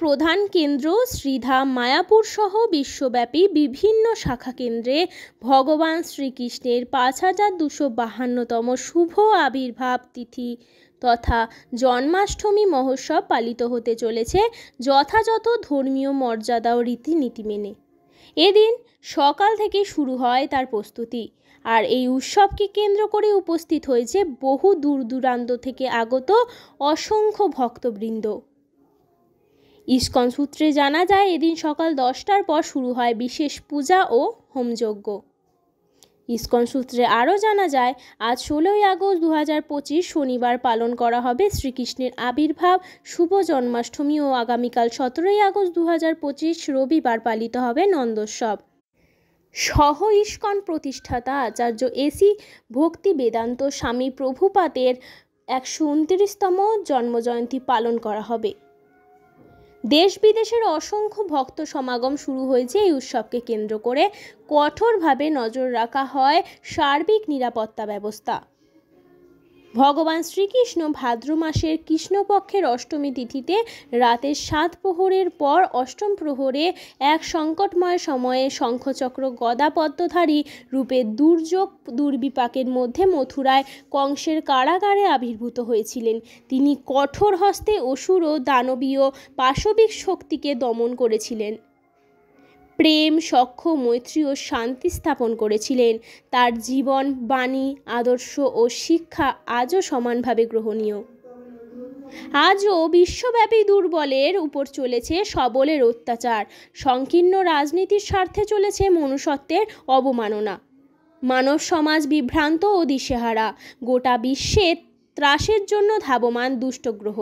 প্রধান কেন্দ্র শ্রীধাম মায়াপুর সহ বিশ্বব্যাপী বিভিন্ন শাখা কেন্দ্রে ভগবান শ্রীকৃষ্ণের 5252তম শুভ আবির্ভাব তিথি তথা জন্মাষ্টমী মহোৎসব পালিত হতে চলেছে যথাযথ ধর্মীয় মর্যাদা ও রীতিনীতি মেনে। এদিন সকাল থেকে শুরু হয় তার প্রস্তুতি, আর এই উৎসবকে কেন্দ্র করে উপস্থিত হয়েছে বহু দূর দূরান্ত থেকে আগত অসংখ্য ভক্তবৃন্দ। ইস্কন সূত্রে জানা যায়, এদিন সকাল 10টার পর শুরু হয় বিশেষ পূজা ও হোমযজ্ঞ। ইস্কন সূত্রে আরও জানা যায়, আজ 16ই আগস্ট 2025 শনিবার পালন করা হবে শ্রীকৃষ্ণের আবির্ভাব শুভ জন্মাষ্টমী ও আগামীকাল 17ই আগস্ট 2025 রবিবার পালিত হবে নন্দোৎসব। সহ ইস্কন প্রতিষ্ঠাতা আচার্য এসি ভক্তি বেদান্ত স্বামী প্রভুপাদের 129তম জন্মজয়ন্তী পালন করা হবে। দেশ বিদেশের অসংখ্য ভক্ত সমাগম শুরু হয়েছে। এই উৎসবকে কেন্দ্র করে কঠোরভাবে নজর রাখা হয় সার্বিক নিরাপত্তা ব্যবস্থা। ভগবান শ্রীকৃষ্ণ ভাদ্র মাসের কৃষ্ণপক্ষের অষ্টমী তিথিতে রাতের 7 প্রহরের পর অষ্টম প্রহরে এক সংকটময় সময়ে শঙ্খচক্র গদা পদ্মধারী রূপে দুর্যোগ দুর্বিপাকের মধ্যে মথুরায় কংসের কারাগারে আবির্ভূত হয়েছিলেন। তিনি কঠোর হস্তে অসুর ও দানবীয় পাশবিক শক্তিকে দমন করেছিলেন, প্রেম, সখ্য, মৈত্রী ও শান্তি স্থাপন করেছিলেন। তার জীবন, বাণী, আদর্শ ও শিক্ষা আজও সমানভাবে গ্রহণীয়। আজও বিশ্বব্যাপী দুর্বলের উপর চলেছে সবলের অত্যাচার, সংকীর্ণ রাজনীতির স্বার্থে চলেছে মনুষ্যত্বের অবমাননা। মানব সমাজ বিভ্রান্ত ও দিশেহারা, গোটা বিশ্বে ত্রাসের জন্য ধাবমান দুষ্টগ্রহ।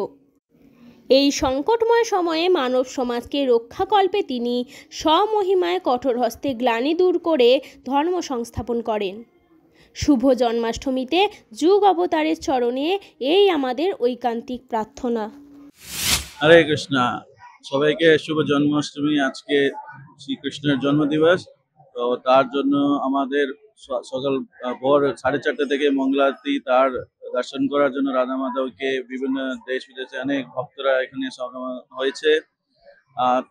এই সংকটময় সময়ে মানব সমাজকে রক্ষাকল্পে তিনি স্বমহিমায় কঠোর হস্তে গ্লানি দূর করে ধর্ম সংস্থাপন করেন। শুভ জন্মাষ্টমীতে যুগ অবতারের চরণে এই আমাদের ঐকান্তিক প্রার্থনা। হরে কৃষ্ণ। সবাইকে শুভ জন্মাষ্টমী। আজকে শ্রীকৃষ্ণের জন্মদিবস, তো তার জন্য আমাদের সকাল ভোর 4:30 থেকে মঙ্গলারতি তার দর্শন করার জন্য রাধা মাধবকে বিভিন্ন দেশ বিদেশে অনেক ভক্তরা এখানে সমাগম হয়েছে।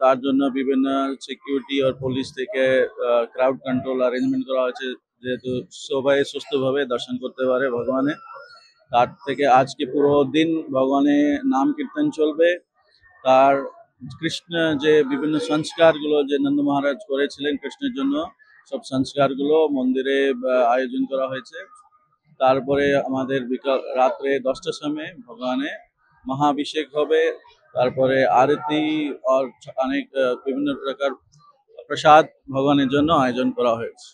তার জন্য বিভিন্ন সিকিউরিটি আর পুলিশ থেকে ক্রাউড কন্ট্রোল অ্যারেঞ্জমেন্ট করা হয়েছে, যেহেতু সবাই সুস্থভাবে দর্শন করতে পারে ভগবানের। তার থেকে আজকে পুরো দিন ভগবানের নাম কীর্তন চলবে। তার কৃষ্ণ যে বিভিন্ন সংস্কারগুলো যে নন্দ মহারাজ করেছিলেন কৃষ্ণের জন্য, সব সংস্কারগুলো মন্দিরে আয়োজন করা হয়েছে। তারপরে আমাদের রাত্রে 10টার সময় ভগবানের মহাভিষেক হবে। তারপরে আরতি আর অনেক বিভিন্ন প্রকার প্রসাদ ভগবানের জন্য আয়োজন করা হয়েছে।